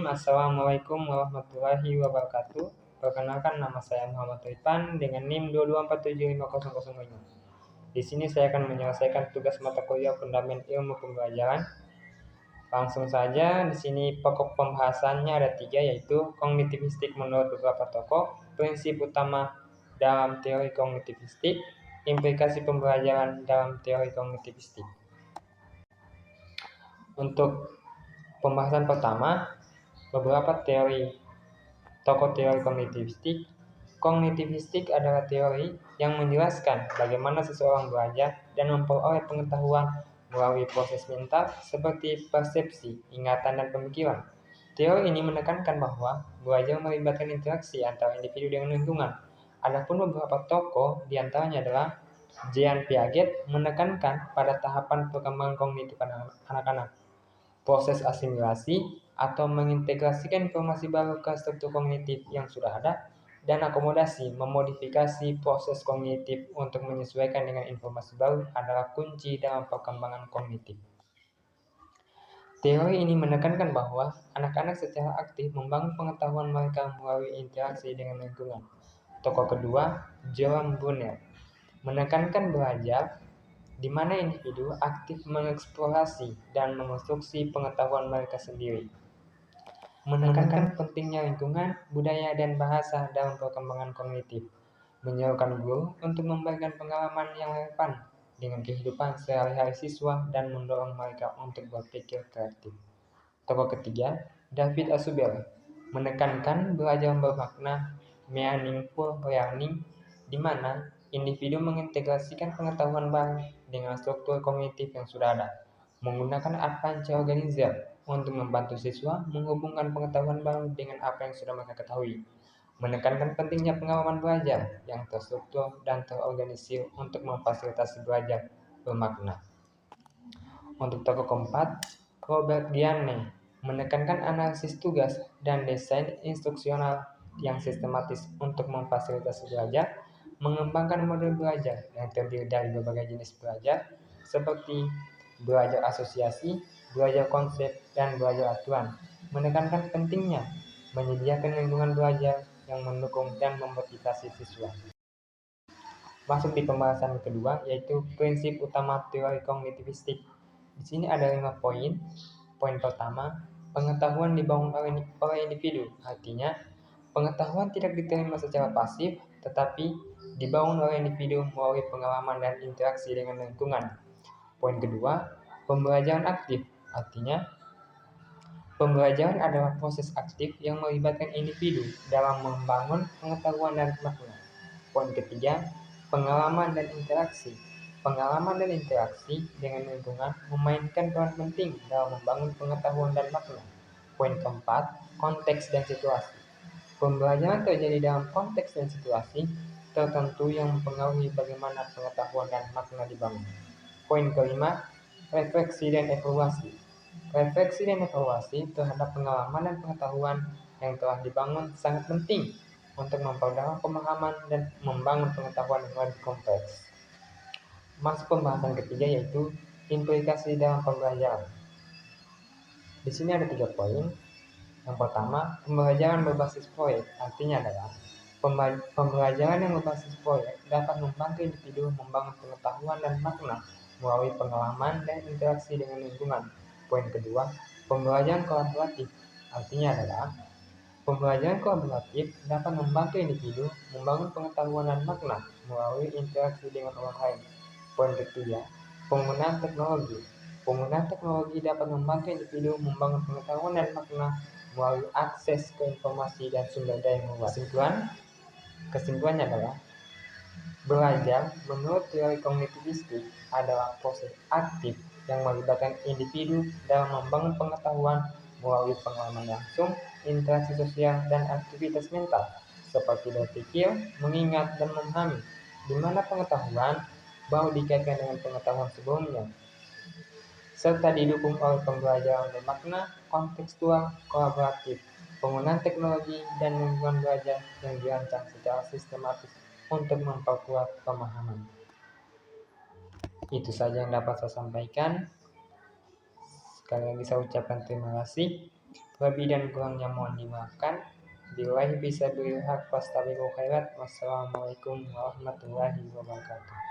Assalamualaikum warahmatullahi wabarakatuh. Perkenalkan, nama saya Muhammad Ripan dengan NIM 224750005. Di sini saya akan menyelesaikan tugas mata kuliah Fundamental Ilmu Pembelajaran. Langsung saja, di sini pokok pembahasannya ada 3, yaitu kognitivistik menurut beberapa tokoh, prinsip utama dalam teori kognitivistik, implikasi pembelajaran dalam teori kognitivistik. Untuk pembahasan pertama, beberapa tokoh teori kognitivistik. Kognitivistik adalah teori yang menjelaskan bagaimana seseorang belajar dan memperoleh pengetahuan melalui proses mental seperti persepsi, ingatan, dan pemikiran. Teori ini menekankan bahwa belajar melibatkan interaksi antara individu dengan lingkungan. Adapun beberapa tokoh diantaranya adalah Jean Piaget menekankan pada tahapan perkembangan kognitif anak-anak, proses asimilasi atau mengintegrasikan informasi baru ke struktur kognitif yang sudah ada, dan akomodasi, memodifikasi proses kognitif untuk menyesuaikan dengan informasi baru adalah kunci dalam perkembangan kognitif. Teori ini menekankan bahwa anak-anak secara aktif membangun pengetahuan mereka melalui interaksi dengan lingkungan. Tokoh kedua, Jerome Bruner, menekankan belajar di mana individu aktif mengeksplorasi dan mengonstruksi pengetahuan mereka sendiri. Menekankan pentingnya lingkungan, budaya, dan bahasa dalam perkembangan kognitif. Menyerukan guru untuk memberikan pengalaman yang relevan dengan kehidupan sehari-hari siswa dan mendorong mereka untuk berpikir kreatif. Tokoh ketiga, David Ausubel, menekankan belajar bermakna, meaningful learning, di mana individu mengintegrasikan pengetahuan baru dengan struktur kognitif yang sudah ada, menggunakan adventure organizer untuk membantu siswa menghubungkan pengetahuan baru dengan apa yang sudah mereka ketahui, menekankan pentingnya pengalaman belajar yang terstruktur dan terorganisir untuk memfasilitasi belajar bermakna. Untuk tokoh keempat, Robert Diane, menekankan analisis tugas dan desain instruksional yang sistematis untuk memfasilitasi belajar, mengembangkan model belajar yang terdiri dari berbagai jenis belajar seperti belajar asosiasi, belajar konsep, dan belajar aturan, menekankan pentingnya menyediakan lingkungan belajar yang mendukung dan memotivasi siswa. Masuk di pembahasan kedua, yaitu prinsip utama teori kognitivistik. Di sini ada 5 poin. Poin pertama, pengetahuan dibangun oleh individu. Artinya, pengetahuan tidak diterima secara pasif, tetapi dibangun oleh individu melalui pengalaman dan interaksi dengan lingkungan. Poin kedua, pembelajaran aktif. Artinya, pembelajaran adalah proses aktif yang melibatkan individu dalam membangun pengetahuan dan makna. Poin ketiga, pengalaman dan interaksi. Pengalaman dan interaksi dengan lingkungan memainkan peran penting dalam membangun pengetahuan dan makna. Poin keempat, konteks dan situasi. Pembelajaran terjadi dalam konteks dan situasi tertentu yang mempengaruhi bagaimana pengetahuan dan makna dibangun. Poin kelima, refleksi dan evaluasi. Refleksi dan evaluasi terhadap pengalaman dan pengetahuan yang telah dibangun sangat penting untuk memperdalam pemahaman dan membangun pengetahuan yang lebih kompleks. Masuk pembahasan ketiga, yaitu implikasi dalam pembelajaran. Di sini ada 3 poin. Yang pertama, pembelajaran berbasis proyek. Artinya adalah pembelajaran yang berbasis proyek dapat membantu individu membangun pengetahuan dan makna melalui pengalaman dan interaksi dengan lingkungan. Poin kedua, pembelajaran kolaboratif. Artinya adalah pembelajaran kolaboratif dapat membantu individu membangun pengetahuan dan makna melalui interaksi dengan orang lain. Poin ketiga, penggunaan teknologi. Penggunaan teknologi dapat membantu individu membangun pengetahuan dan makna melalui akses ke informasi dan sumber daya yang luas. Kesimpulannya adalah belajar menurut teori kognitivistik adalah proses aktif yang melibatkan individu dalam membangun pengetahuan melalui pengalaman langsung, interaksi sosial, dan aktivitas mental seperti berpikir, mengingat, dan memahami, di mana pengetahuan baru dikaitkan dengan pengetahuan sebelumnya, serta didukung oleh pembelajaran bermakna, kontekstual, kolaboratif, penggunaan teknologi, dan lingkungan belajar yang dirancang secara sistematis untuk memperkuat pemahaman. Itu saja yang dapat saya sampaikan. Sekali lagi saya ucapkan terima kasih. Lebih dan kurangnya mohon dimaafkan. Billahi bisa bil haq fastabiqul khairat. Wassalamualaikum warahmatullahi wabarakatuh.